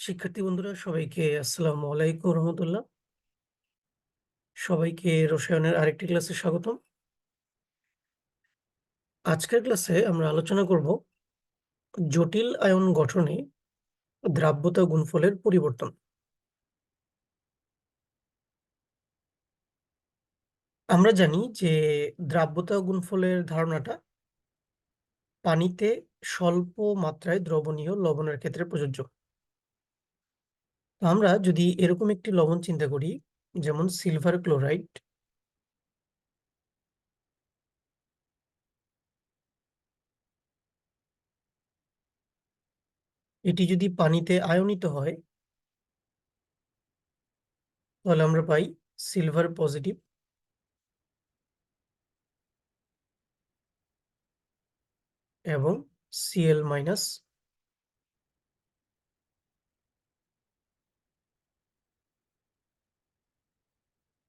শিক্ষার্থী বন্ধুরা সবাইকে আসসালামু আলাইকুম রহমতুল্লাহ। সবাইকে রসায়নের আরেকটি ক্লাসে স্বাগতম। আজকের ক্লাসে আমরা আলোচনা করব জটিল আয়ন গঠনে দ্রাব্যতা গুণফলের পরিবর্তন। আমরা জানি যে দ্রাব্যতা গুণফলের ধারণাটা পানিতে স্বল্প মাত্রায় দ্রবণীয় লবণের ক্ষেত্রে প্রযোজ্য। তো আমরা যদি এরকম একটি লবণ চিন্তা করি, যেমন সিলভার ক্লোরাইড, এটি যদি পানিতে আয়নিত হয় তাহলে আমরা পাই সিলভার পজিটিভ এবং Cl মাইনাস।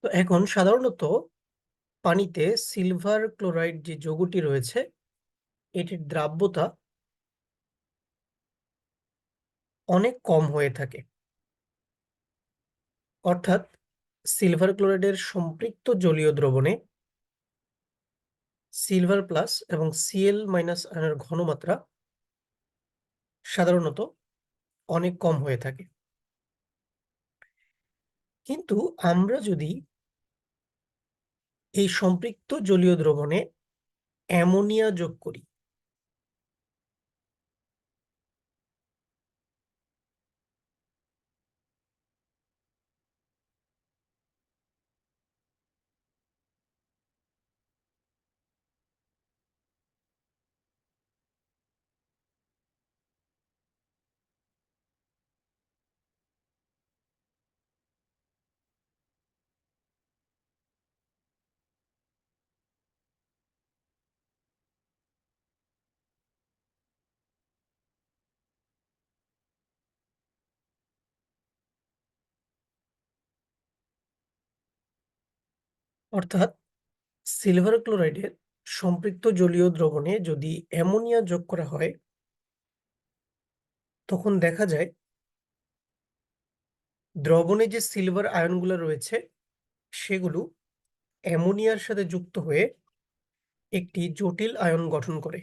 তো এখন সাধারণত পানিতে সিলভার ক্লোরাইড যে যৌগটি রয়েছে এটির দ্রাব্যতা অনেক কম হয়ে থাকে। অর্থাৎ সিলভার ক্লোরাইডের সম্পৃক্ত জলীয় দ্রবণে সিলভার প্লাস এবং Cl মাইনাস আয়নের ঘনমাত্রা সাধারণত অনেক কম হয়ে থাকে। কিন্তু আমরা যদি এই সম্পৃক্ত জলীয় দ্রবণে অ্যামোনিয়া যোগ করি, অর্থাৎ সিলভার ক্লোরাইডের সম্পৃক্ত জলীয় দ্রবণে যদি অ্যামোনিয়া যোগ করা হয় তখন দেখা যায় দ্রবণে যে সিলভার আয়নগুলো রয়েছে সেগুলো অ্যামোনিয়ার সাথে যুক্ত হয়ে একটি জটিল আয়ন গঠন করে।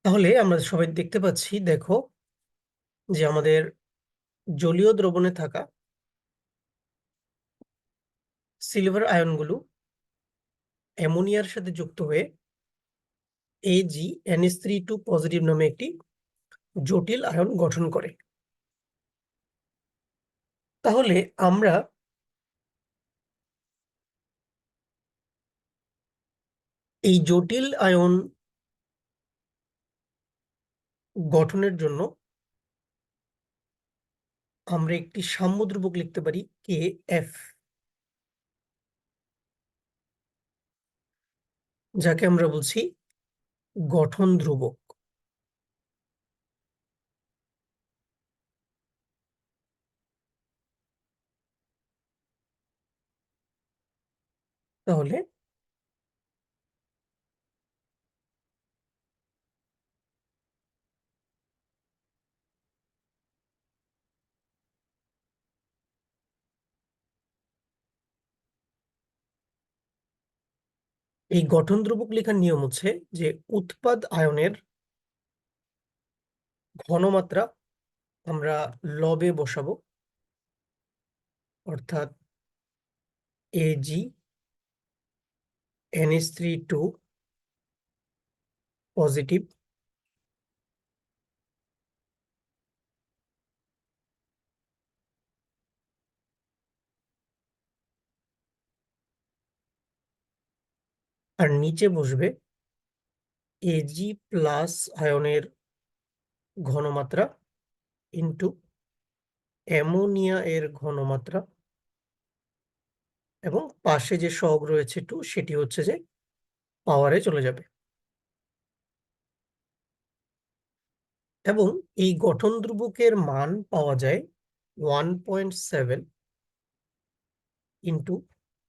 তাহলে আমরা সবাই দেখতে পাচ্ছি, দেখো যে আমাদের জলীয় দ্রবণে থাকা সিলভার আয়নগুলো অ্যামোনিয়ার সাথে যুক্ত হয়ে AgNH3 পজিটিভ নামে একটি জটিল আয়ন গঠন করে। তাহলে আমরা এই জটিল আয়ন গঠনের জন্য আমরা একটি সাম্যদ্রব্যক লিখতে পারি KF, যাকে আমরা বলছি গঠন ধ্রুবক। তাহলে এই গঠন ধ্রুবক লেখার নিয়ম হচ্ছে যে উৎপাদ আয়নের ঘনমাত্রা আমরা লবে বসাবো, অর্থাৎ AgNH3 পজিটিভ আর নিচে বসবে Ag প্লাস আয়নের ঘনমাত্রা ইন্টু অ্যামোনিয়া এর ঘনমাত্রা এবং পাশে যে সহগ রয়েছে 2 সেটি হচ্ছে যে পাওয়ারে চলে যাবে। এবং এই গঠন ধ্রুবকের মান পাওয়া যায় 1.7 ইন্টু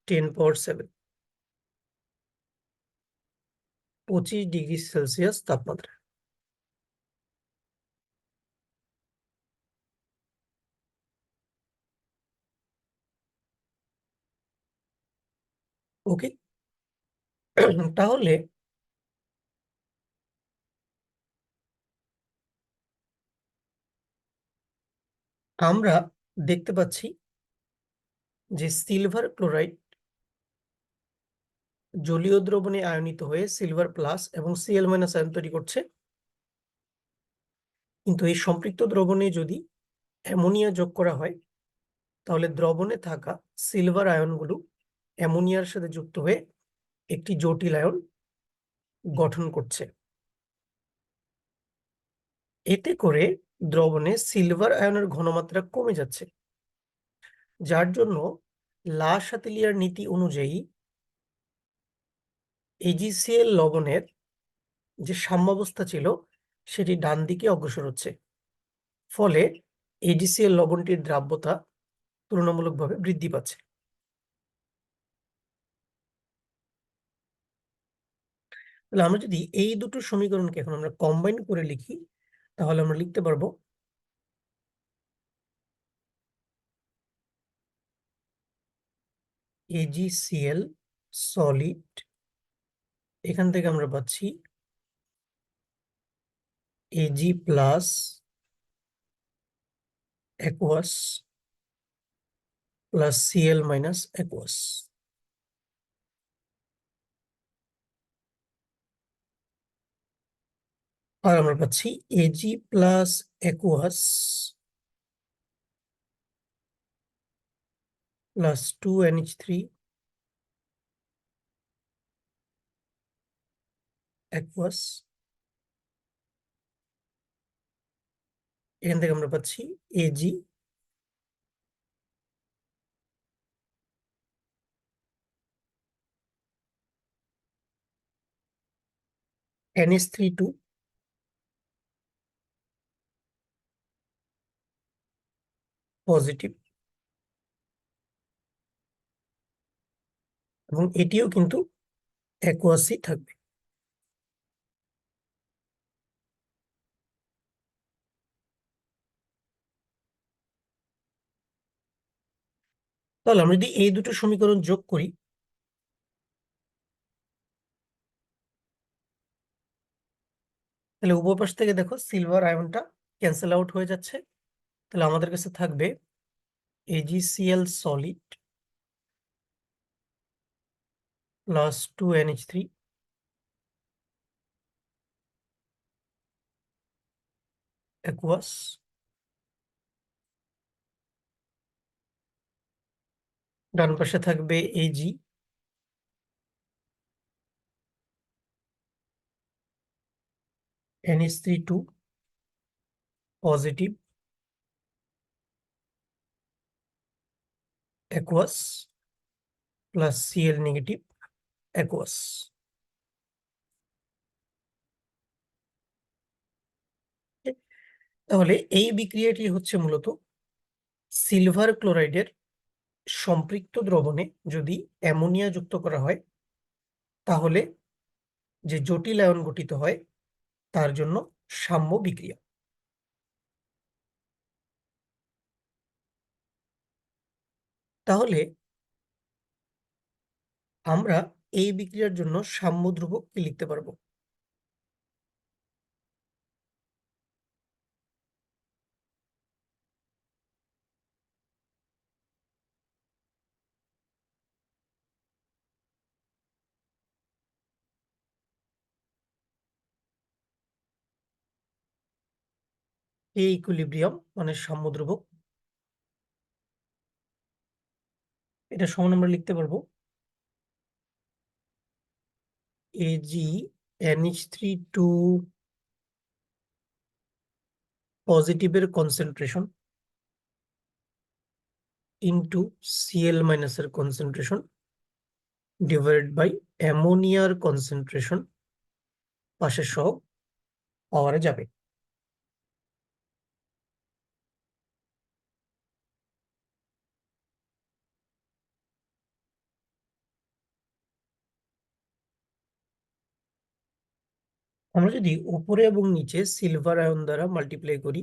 10^7, 25°C তাপমাত্রা। ওকে। তাহলে আমরা দেখতে পাচ্ছি যে সিলভার ক্লোরাইড জলীয় দ্রবণে আয়নিত হয়ে সিলভার প্লাস এবং Cl- আয়ন তৈরি করছে। কিন্তু এই সম্পৃক্ত দ্রবণে যদি অ্যামোনিয়া যোগ করা হয় তাহলে দ্রবণে থাকা সিলভার আয়নগুলো অ্যামোনিয়ার সাথে যুক্ত হয়ে একটি জটিল আয়ন গঠন করছে। এতে করে দ্রবণে সিলভার আয়নের ঘনমাত্রা কমে যাচ্ছে, যার জন্য লা শাতিলিয়ার নীতি অনুযায়ী AgCl লবণের যে সাম্যাবস্থা ছিল সেটি ডান দিকে অগ্রসর হচ্ছে। ফলে AgCl লবণটির দ্রাব্যতা তুলনামূলকভাবে বৃদ্ধি পাচ্ছে। তাহলে আমরা যদি এই দুটো সমীকরণকে এখন আমরা কম্বাইন করে লিখি তাহলে আমরা লিখতে পারবো AgCl সলিড, এখান থেকে আমরা পাচ্ছি Ag plus aqueous plus Cl minus aqueous. আর আমরা পাচ্ছি Ag plus aqueous plus 2NH3 aqueous. এখান থেকে আমরা পাচ্ছি Ag NH3 2 পজিটিভ, এবং এটিও কিন্তু অ্যাকুয়াসই থাকবে। তাহলে আমরা যদি এই দুটো সমীকরণ যোগ করি তাহলে উভয় পাশ থেকে দেখো সিলভার আয়নটা ক্যান্সেল আউট হয়ে যাচ্ছে। তাহলে আমাদের কাছে থাকবে AgCl solid plus 2NH3 aqueous, ডান পাশে থাকবে Ag NH3 2 positive aqueous plus Cl negative aqueous. তাহলে এই বিক্রিয়াটি হচ্ছে মূলত সিলভার ক্লোরাইডের সম্পৃক্ত দ্রবণে যদি অ্যামোনিয়া যুক্ত করা হয় তাহলে যে জটিল আয়ন গঠিত হয় তার জন্য সাম্য বিক্রিয়া। তাহলে আমরা এই বিক্রিয়ার জন্য সাম্য ধ্রুবক কি লিখতে পারবো? এই ইকুইলিব্রিয়াম মানে সাম্য ধ্রুবক, এটা সমান আমরা লিখতে পারবো Ag NH3 পজিটিভের কনসেন্ট্রেশন ইন্টু Cl মাইনাসের কনসেন্ট্রেশন ডিভাইডেড বাই অ্যামোনিয়ার কনসেন্ট্রেশন পাশের সহ পাওয়ারে যাবে। আমরা যদি উপরে এবং নিচে সিলভার আয়ন দ্বারা মাল্টিপ্লাই করি,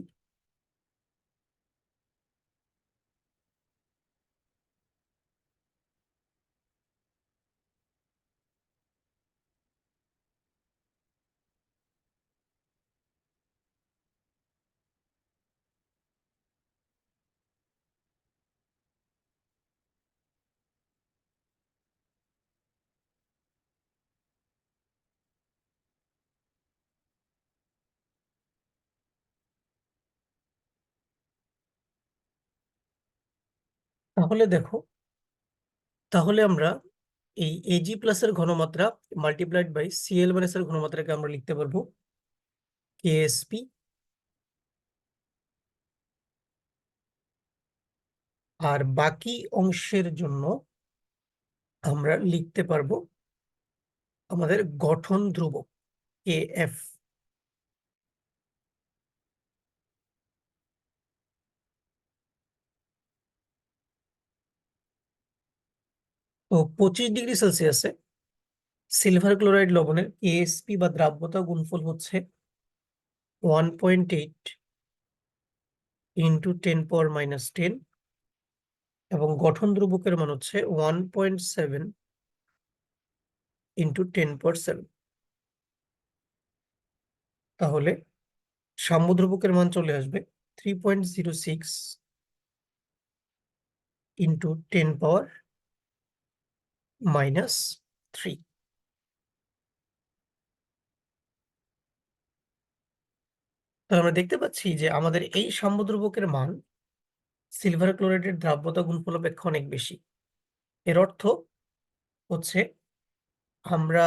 তাহলে দেখো, তাহলে আমরা এই Ag প্লাসের ঘনমাত্রা মাল্টিপ্লাইড বাই Cl মাইনাসের ঘনমাত্রাকে আমরা লিখতে পারবো Ksp, আর বাকি অংশের জন্য আমরা লিখতে পারবো আমাদের গঠন ধ্রুবক Kf। তো 25°C সিলভার ক্লোরাইড লবণের Ksp বা দ্রাব্যতা গুণফল হচ্ছে 1.8 ইন্টু 10⁻⁻10 এবং গঠন ধ্রুবকের মান হচ্ছে 1.7 ইন্টু 10⁻7। তাহলে সাম্য ধ্রুবকের মান চলে আসবে 3.06 ইন্টু 10⁻³ তাহলে আমরা দেখতে পাচ্ছি যে আমাদের এই সাম্য ধ্রুবকের মান সিলভার ক্লোরাইডের দ্রাব্যতা গুণফল অপেক্ষা অনেক বেশি। এর অর্থ হচ্ছে আমরা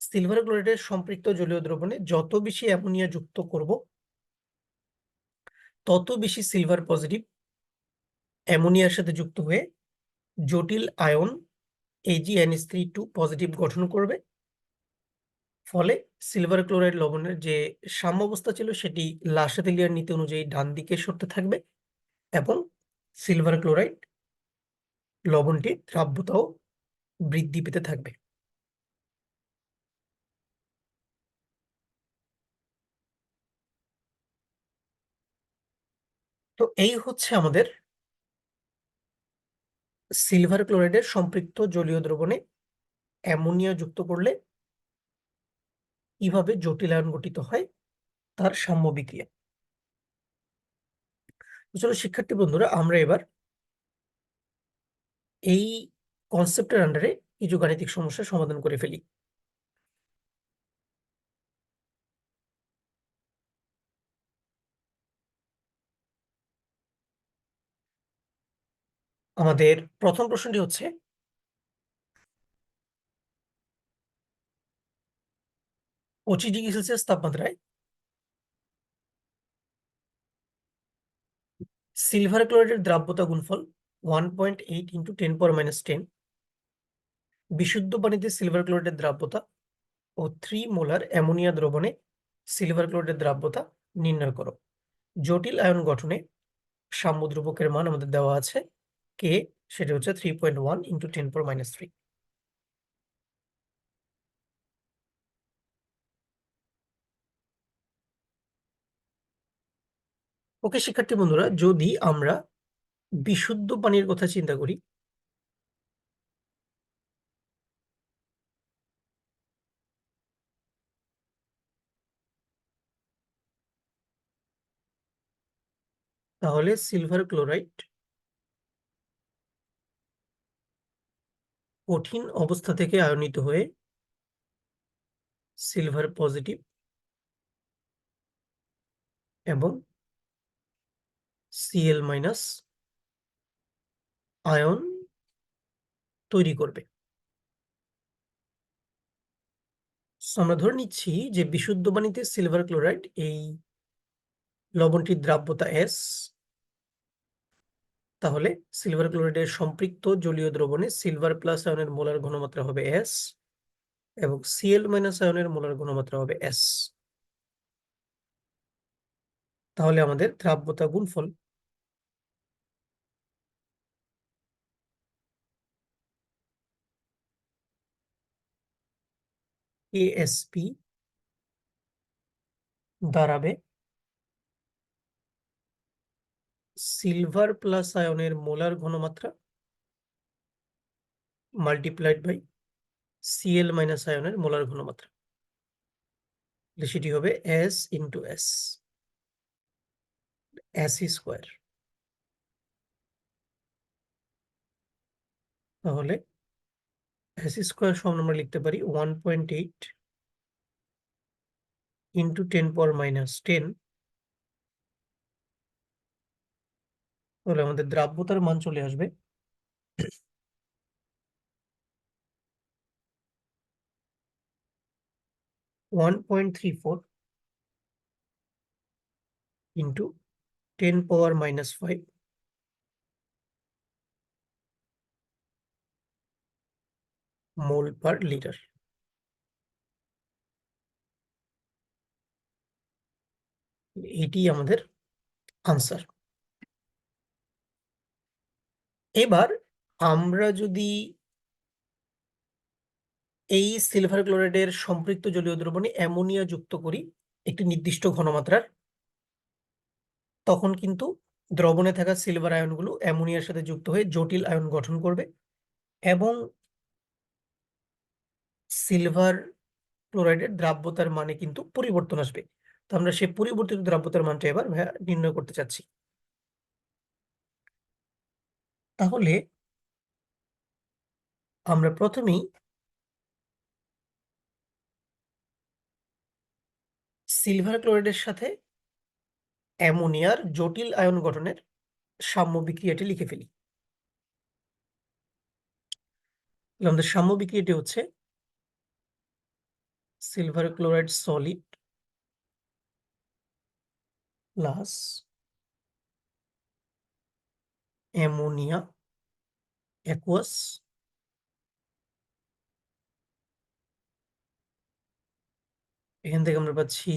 সিলভার ক্লোরাইডের সম্পৃক্ত জলীয় দ্রবণে যত বেশি অ্যামোনিয়া যুক্ত করব, তত বেশি সিলভার পজিটিভ অ্যামোনিয়ার সাথে যুক্ত হয়ে জটিল আয়ন AgNH3 পজিটিভ গঠন করবে। ফলে সিলভার ক্লোরাইড লবণের যে সাম্যাবস্থা ছিল সেটি লাসেথেলিয়ার নীতি অনুযায়ী ডান দিকে সরতে থাকবে এবং সিলভার ক্লোরাইড লবণটির দ্রাব্যতাও বৃদ্ধি পেতে থাকবে। তো এই হচ্ছে আমাদের সিলভার ক্লোরাইডের সম্পৃক্ত জলীয় দ্রবণে অ্যামোনিয়া যুক্ত করলে কিভাবে জটিল আয়ন গঠিত হয় তার সাম্য বিক্রিয়া। চলো শিক্ষার্থী বন্ধুরা, আমরা এবার এই কনসেপ্টের আন্ডারে কিছু গাণিতিক সমস্যার সমাধান করে ফেলি। আমাদের প্রথম প্রশ্নটি হচ্ছে 25°C তাপমাত্রায় সিলভার ক্লোরাইডের দ্রাব্যতা গুণফল 1.8 ইন্টু 10⁻⁻10, বিশুদ্ধ পানিতে সিলভার ক্লোরাইডের দ্রাব্যতা ও 3 মোলার অ্যামোনিয়া দ্রবণে সিলভার ক্লোরাইডের দ্রাব্যতা নির্ণয় করো। জটিল আয়ন গঠনে সাম্য ধ্রুবকের মান আমাদের দেওয়া আছে কে, সেটা হচ্ছে 3.1 ইন্টু 10⁻³ ওকে শিক্ষার্থী বন্ধুরা, যদি আমরা বিশুদ্ধ পানির কথা চিন্তা করি, তাহলে সিলভার ক্লোরাইড কঠিন অবস্থা থেকে আয়নিত হয়ে সিলভার পজিটিভ এবং Cl মাইনাস আয়ন তৈরি করবে। আমরা ধরে নিচ্ছি যে বিশুদ্ধ পানিতে সিলভার ক্লোরাইড এই লবণটির দ্রাব্যতা S। তাহলে সিলভার ক্লোরাইডের সম্পৃক্ত জলীয় দ্রবণে সিলভার প্লাস আয়নের মোলার ঘনমাত্রা হবে S এবং Cl মাইনাস আয়নের মোলার ঘনমাত্রা হবে S। তাহলে আমাদের দ্রাব্যতা গুণফল ASP দাঁড়াবে সিলভার প্লাস আয়নের মোলার ঘনমাত্রা মাল্টিপ্লাইড বাই Cl মাইনাস আয়নের মোলার ঘনমাত্রা। সেটি হবে S into S, S square. তাহলে S স্কোয়ার সমান আমরা লিখতে পারি 1.8 ইন্টু 10⁻⁻10। তাহলে আমাদের দ্রাব্যতার মান চলে আসবে 1.34 ইন্টু 10⁻⁻5 মোল পার লিটার। এটি আমাদের আনসার। এবার আমরা যদি এই সিলভার ক্লোরাইডের সম্পৃক্ত জলীয় দ্রবণে অ্যামোনিয়া যুক্ত করি একটি নির্দিষ্ট ঘনমাত্রার, তখন কিন্তু দ্রবণে থাকা সিলভার আয়নগুলো অ্যামোনিয়ার সাথে যুক্ত হয়ে জটিল আয়ন গঠন করবে এবং সিলভার ক্লোরাইডের দ্রাব্যতার মানে কিন্তু পরিবর্তন আসবে। তো আমরা সেই পরিবর্তিত দ্রাব্যতার মানটা এবার নির্ণয় করতে চাচ্ছি। তাহলে আমরা প্রথমেই সিলভার ক্লোরাইডের সাথে অ্যামোনিয়ার জটিল আয়ন গঠনের সাম্য বিক্রিয়াটি লিখে ফেলি। আমাদের সাম্য বিক্রিয়াটি হচ্ছে silver chloride solid plus ammonia aqueous. এখান থেকে আমরা পাচ্ছি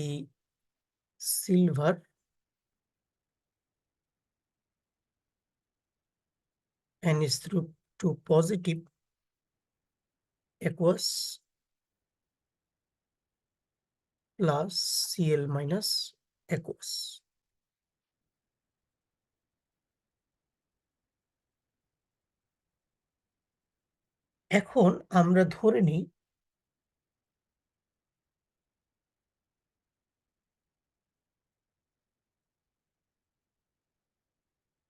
silver NH2 positive aqueous plus Cl minus aqueous. এখন আমরা ধরে নিই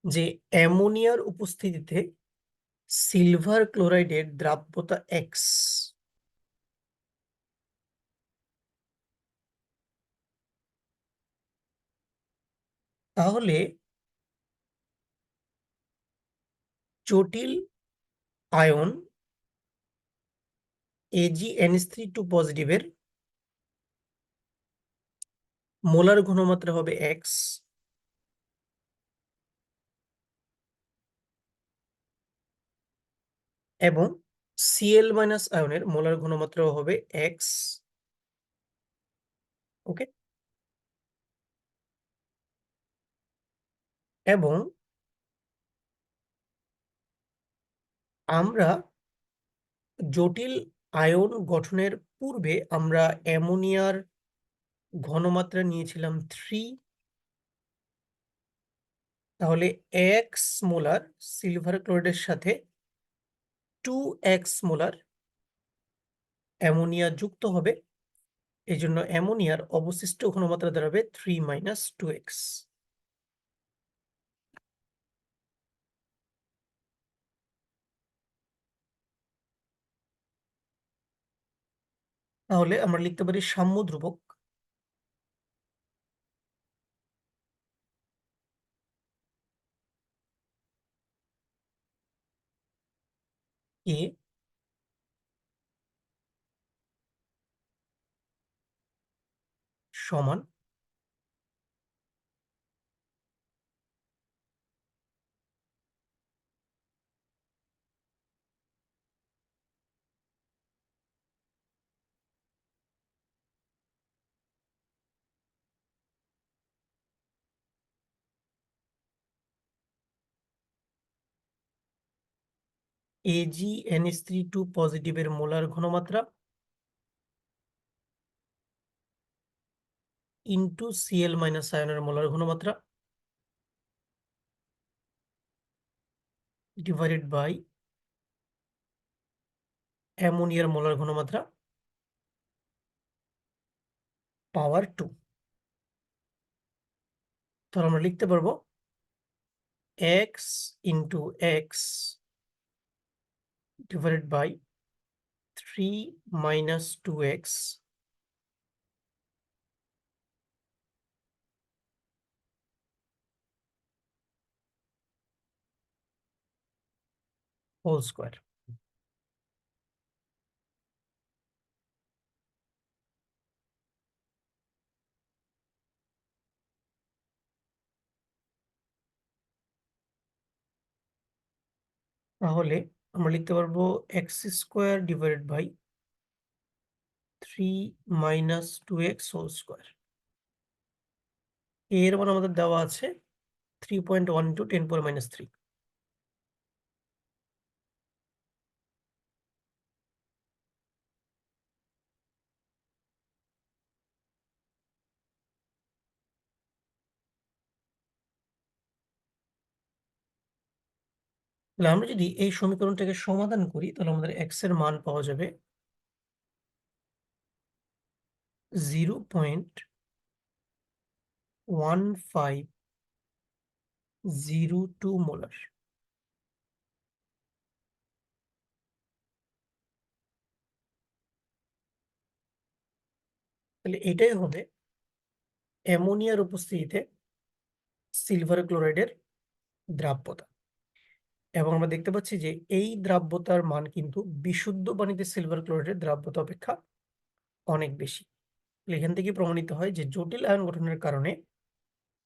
যে অ্যামোনিয়ার উপস্থিতিতে সিলভার ক্লোরাইডের দ্রাব্যতা X। তাহলে জটিল আয়ন AgNH3 পজিটিভের মোলার ঘনমাত্রা হবে X এবং Cl মাইনাস আয়নের মোলার ঘনমাত্রাও হবে X। ওকে, এবং আমরা জটিল আয়ন গঠনের পূর্বে আমরা অ্যামোনিয়ার ঘনমাত্রা নিয়েছিলাম 3। তাহলে X মোলার সিলভার ক্লোরাইডের সাথে 2X মোলার অ্যামোনিয়া যুক্ত হবে। এই জন্য অ্যামোনিয়ার অবশিষ্ট ঘনমাত্রা দাঁড়াবে 3 মাইনাস 2X। তাহলে আমরা লিখতে পারি সাম্য ধ্রুবক A সমান AgNH3 পজিটিভের মোলার ঘনমাত্রা ইন্টু Cl মাইনাস আয়নের মোলার ঘনমাত্রা ডিভাইডেড বাই অ্যামোনিয়ার মোলার ঘনমাত্রা পাওয়ার 2। তাহলে আমরা লিখতে পারবো x into x divided by 3 - 2x whole square. তাহলে আমরা লিখতে পারবো x square divided by 3 - 2x whole square. এর মান আমাদের দেওয়া আছে 3.12 × 10⁻³ তাহলে আমরা যদি এই সমীকরণটাকে সমাধান করি তাহলে আমাদের এক্স এর মান পাওয়া যাবে 0.1502 মোলার। তাহলে এটাই হবে অ্যামোনিয়ার উপস্থিতিতে সিলভার ক্লোরাইডের দ্রাব্যতা। এবং আমরা দেখতে পাচ্ছি যে এই দ্রাব্যতার মান কিন্তু বিশুদ্ধ পানিতে সিলভার ক্লোরাইডের দ্রাব্যতা অপেক্ষা অনেক বেশি। এখান থেকে প্রমাণিত হয় যে জটিল আয়ন গঠনের কারণে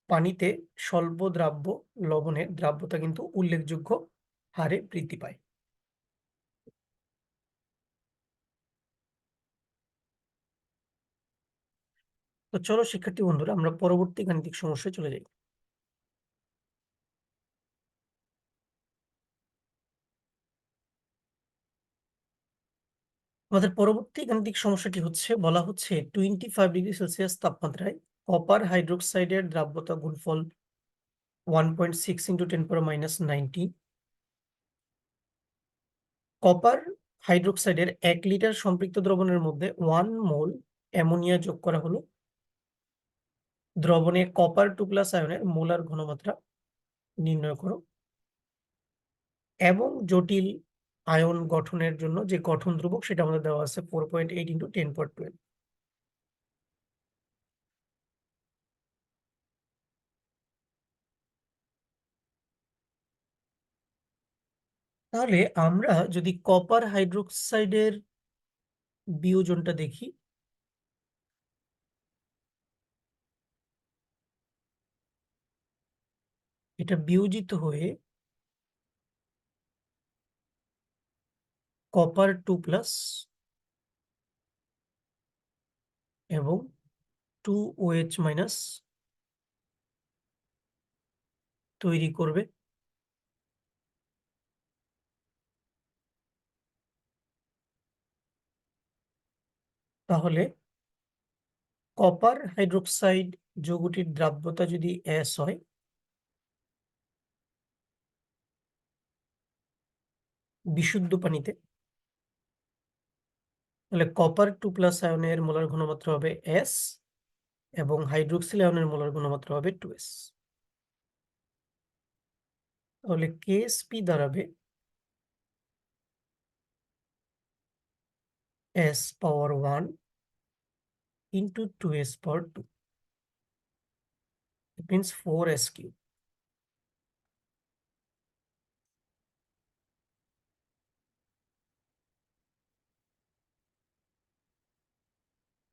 পানিতে স্বল্প দ্রাব্য লবণের দ্রাব্যতা কিন্তু উল্লেখযোগ্য হারে বৃদ্ধি পায়। তো চলো শিক্ষার্থী বন্ধুরা আমরা পরবর্তী গাণিতিক সমস্যায় চলে যাই। আমাদের পরবর্তী গাণিতিক সমস্যাটি হচ্ছে বলা হচ্ছে 25°C তাপমাত্রায় কপার হাইড্রোক্সাইডের দ্রাব্যতা গুণফল 1.6 × 10⁻90। কপার হাইড্রোক্সাইডের 1 লিটার সম্পৃক্ত দ্রবণের মধ্যে 1 মোল অ্যামোনিয়া যোগ করা হলো। দ্রবণে কপার 2+ আয়নের মোলার ঘনমাত্রা নির্ণয় করো এবং জটিল আয়ন গঠনের জন্য যে গঠন ধ্রুবক সেটা আমাদের দেওয়া আছে 4.8 × 10⁻12। তাহলে আমরা যদি কপার হাইড্রোক্সাইডের বিয়োজনটা দেখি, এটা বিয়োজিত হয়ে কপার 2+ এবং 2OH- তৈরি করবে। তাহলে কপার হাইড্রোক্সাইড যৌগটির দ্রাব্যতা যদি S হয়, বিশুদ্ধ পানিতে, তাহলে কপার 2+ আয়নের মোলার ঘনমাত্রা হবে S এবং হাইড্রোক্সিল আয়নের মোলার ঘনমাত্রা হবে 2S। তাহলে KSP দাঁড়াবে S power 1 × 2S power 2। It means 4S³।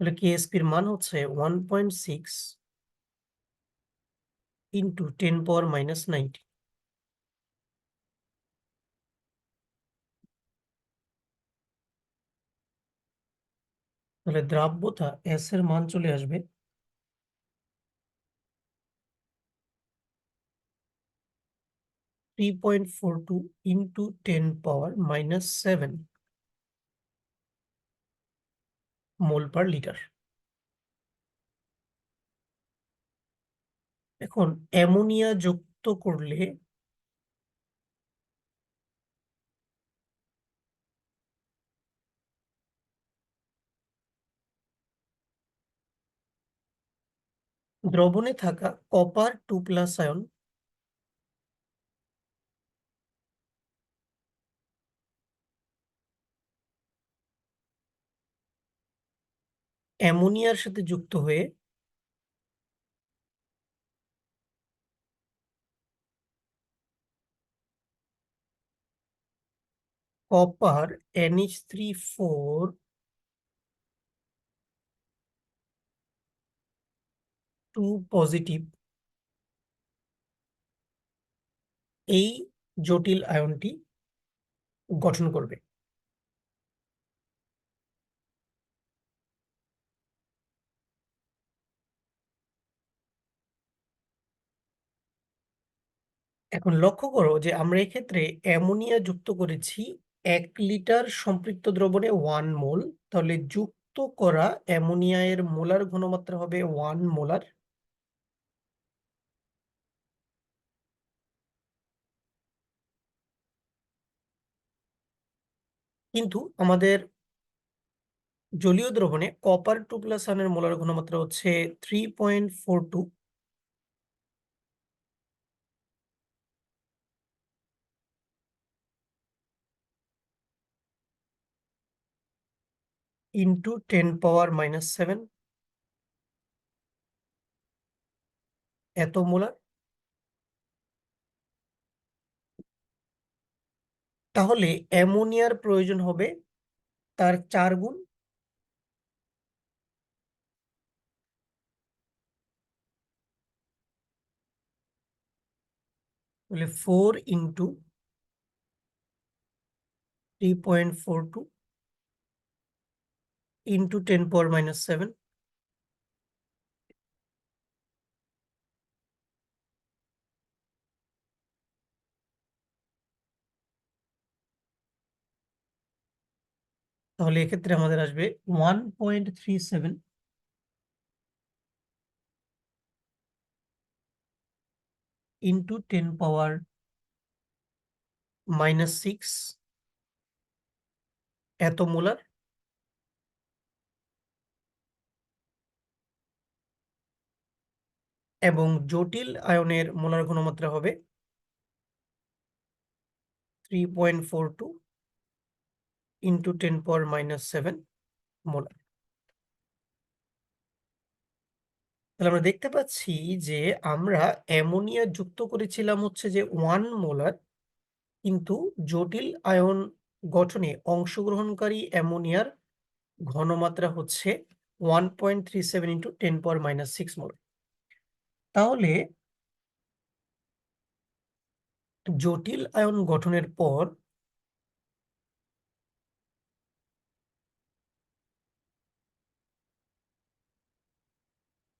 তাহলে কেএসপির মান হচ্ছে 1.6 ইন্টু 10⁻⁻90। তাহলে দ্রাব্যতা এস এর মান চলে আসবে 3.42 ইন্টু 10⁻⁻7 মোল পার লিটার। এখন অ্যামোনিয়া যুক্ত করলে দ্রবণে থাকা কপার 2+ আয়ন অ্যামোনিয়ার সাথে যুক্ত হয়ে কপার NH3 4 2 পজিটিভ এই জটিল আয়নটি গঠন করবে। এখন লক্ষ্য করো যে আমরা এক্ষেত্রে অ্যামোনিয়া যুক্ত করেছি 1 লিটার সম্পৃক্ত দ্রবণে 1 মোল। তাহলে যুক্ত করা অ্যামোনিয়া এর মোলার ঘনমাত্রা হবে 1 মোলার। কিন্তু আমাদের জলীয় দ্রবণে কপার 2+ আয়নের মোলার ঘনমাত্রা হচ্ছে 3.42 ইন্টু 10⁻⁻7 এত মোলার। তাহলে অ্যামোনিয়ার প্রয়োজন হবে তার 4 গুণ। তাহলে 4 ইন্টু 3.42 ইন্টু 10⁻⁻7। তাহলে এক্ষেত্রে আমাদের আসবে 1.37 ইন্টু 10⁻⁻6 এত মোলার। এবং জটিল আয়নের মোলার ঘনমাত্রা হবে 3.42 ইন্টু 10⁻⁻7 মোলার। তাহলে আমরা দেখতে পাচ্ছি যে আমরা অ্যামোনিয়া যুক্ত করেছিলাম হচ্ছে যে 1 মোলার, কিন্তু জটিল আয়ন গঠনে অংশগ্রহণকারী অ্যামোনিয়ার ঘনমাত্রা হচ্ছে 1.37 ইন্টু 10⁻⁻6 মোলার। তাহলে জটিল আয়ন গঠনের পর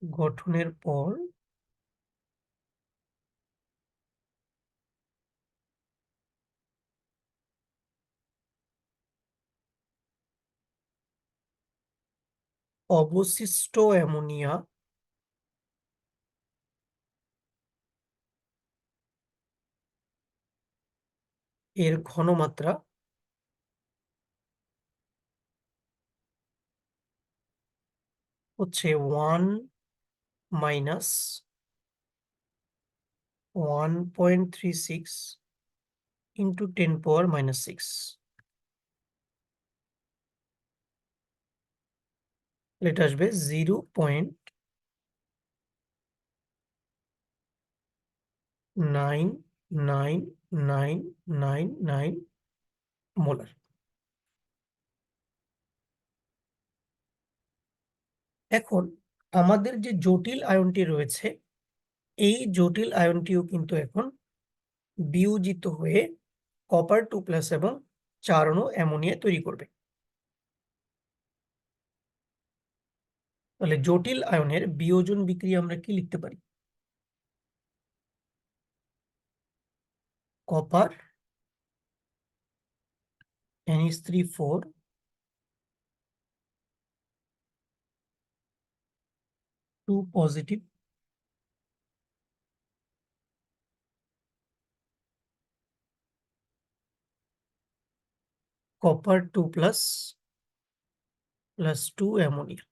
গঠনের পর অবশিষ্ট অ্যামোনিয়া এর ঘনমাত্রা হচ্ছে 1 মাইনাস 1.36 ইন্টু 10⁻⁻6। এটা আসবে 0.99999 মোলার। এখন আমাদের যে জটিল আয়নটি রয়েছে, এই জটিল আয়নটিও কিন্তু এখন বিয়োজিত হয়ে কপার 2+ এবং 4 অণু অ্যামোনিয়া তৈরি করবে। তাহলে জটিল আয়নের বিয়োজন বিক্রিয়া আমরা কি লিখতে পারি? Copper NH3 4 2 positive copper 2+ plus 2 ammonia.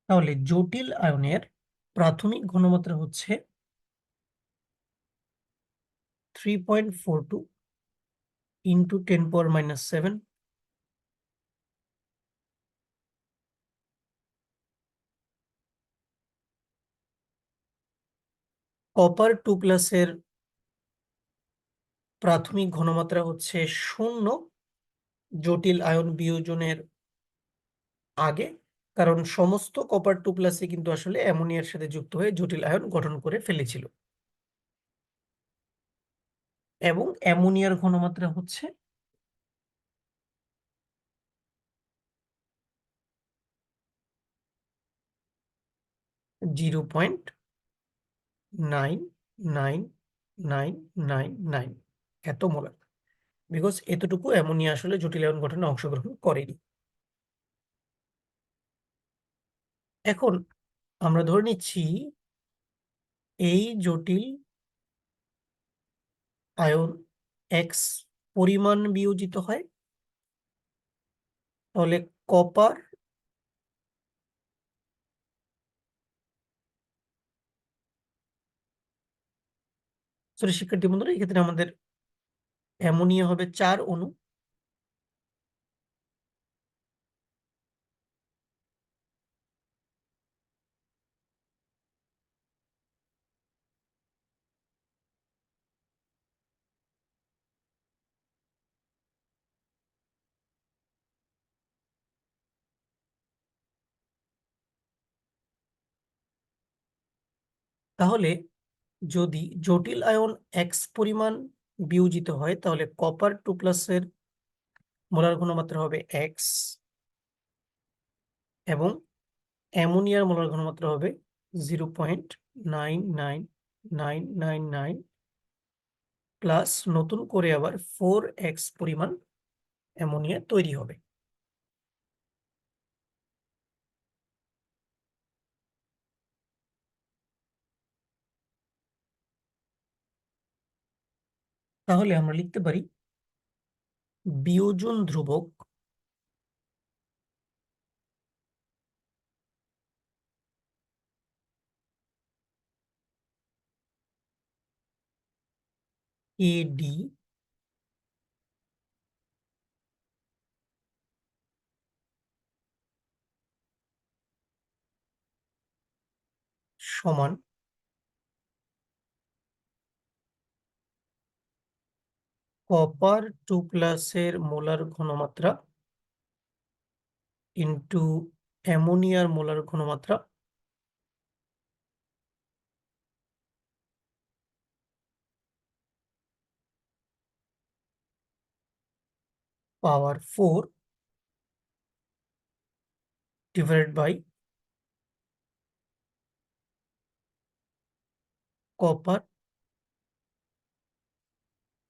তাহলে জটিল আয়নের প্রাথমিক ঘনমাত্রা হচ্ছে 3.42 ইন্টু 10⁻⁻7 কপার 2+ এর প্রাথমিক ঘনমাত্রা হচ্ছে 0 জটিল আয়ন বিয়োজনের আগে। কারণ সমস্ত কপার 2+ কিন্তু আসলে অ্যামোনিয়ার সাথে যুক্ত হয়ে জটিল আয়ন গঠন করে ফেলেছিল। এবং অ্যামোনিয়ার ঘনমাত্রা হচ্ছে 0.99999 এত মোলার। বিকজ এতটুকু অ্যামোনিয়া আসলে জটিল আয়ন গঠনে অংশগ্রহণ করেনি। এখন আমরা ধরে নিচ্ছি এই জটিল আয়ন X পরিমাণ বিয়োজিত হয়। তাহলে কপার সরি শিক্ষার্থী বন্ধুরা, এক্ষেত্রে আমাদের অ্যামোনিয়া হবে 4 অণু। তাহলে যদি জটিল আয়ন X পরিমাণ বিয়োজিত হয় তাহলে কপার 2+ এর মোলার ঘনমাত্রা হবে X এবং অ্যামোনিয়ার মোলার ঘনমাত্রা হবে 0.99999 প্লাস নতুন করে আবার 4x পরিমাণ অ্যামোনিয়া তৈরি হবে। তাহলে আমরা লিখতে পারি বিয়োজন ধ্রুবক AD সমান কপার 2+ এর মোলার ঘনমাত্রা ইন্টু অ্যামোনিয়ার মোলার ঘনমাত্রা power 4 divided by copper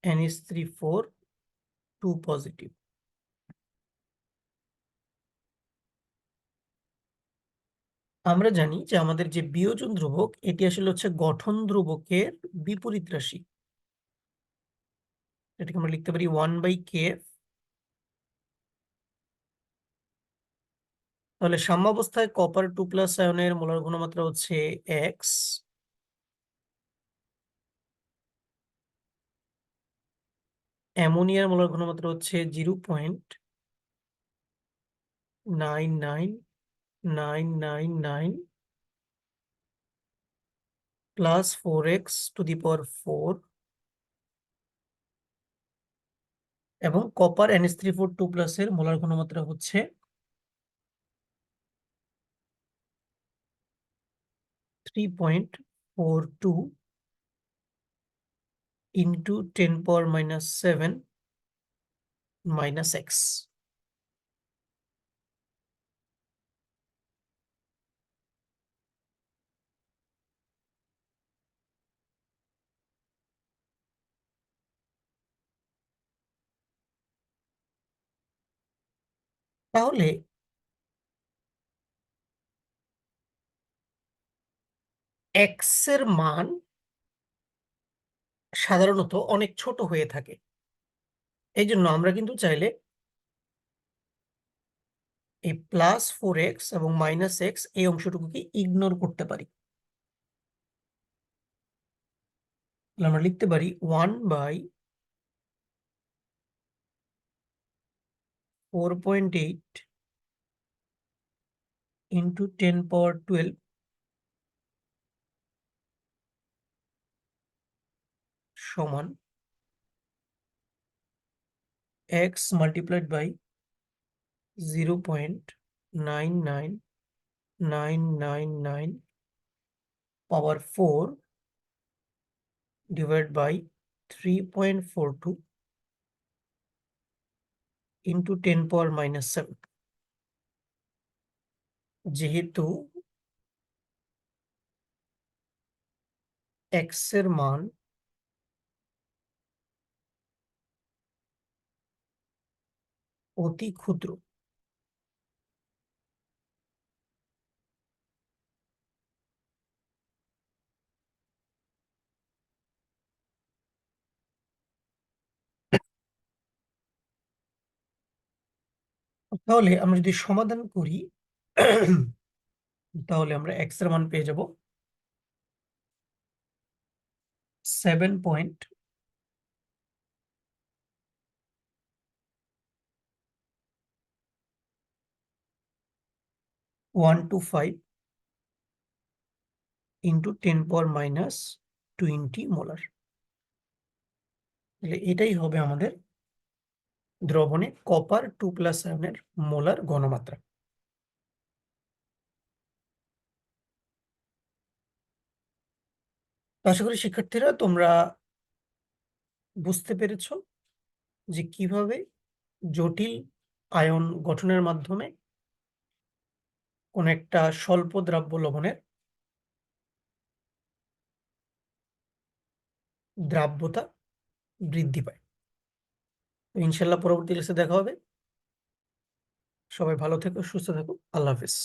NH3 4 2 positive. আমরা জানি যে আমাদের যে বিয়োজন ধ্রুবক এটি আসলে হচ্ছে গঠন ধ্রুবকের বিপরীত রাশি। এটাকে আমরা লিখতে পারি 1/kf। তাহলে সাম্যাবস্থায় কপার 2+ আয়নের মোলার ঘনমাত্রা হচ্ছে x, অ্যামোনিয়ার মোলার ঘনমাত্রা হচ্ছে 0.99999 প্লাস 4x⁴ এবং কপার NH342+ এর মোলার ঘনমাত্রা হচ্ছে 3.42 ইন্টু 10⁻⁻7 - x। তাহলে x এর মান সাধারণত অনেক ছোট হয়ে থাকে। এই জন্য আমরা কিন্তু চাইলে এই +4x এবং -x এই অংশটুকুকে ইগনোর করতে পারি। তাহলে আমরা লিখতে পারি 1/4.8 ইন্টু 10⁻12 সমান x multiplied by 0.99999 power 4 divide by 3.42 into 10⁻⁻7। যেহেতু x এর মান অতি ক্ষুদ্র, তাহলে আমরা যদি সমাধান করি তাহলে আমরা x এর মান পেয়ে যাব 7.125 ইন্টু 10⁻⁻20 মোলার। তাহলে এটাই হবে আমাদের দ্রবণে কপার 2+ আয়নের মোলার ঘনমাত্রা। আশা করি শিক্ষার্থীরা তোমরা বুঝতে পেরেছো যে কিভাবে জটিল আয়ন গঠনের মাধ্যমে কোন একটা স্বল্প দ্রাব্য লবণের দ্রাব্যতা বৃদ্ধি পায়। ইনশাল্লাহ পরবর্তী ক্লাসে দেখা হবে। সবাই ভালো থেকো, সুস্থ থাকো। আল্লাহ হাফেজ।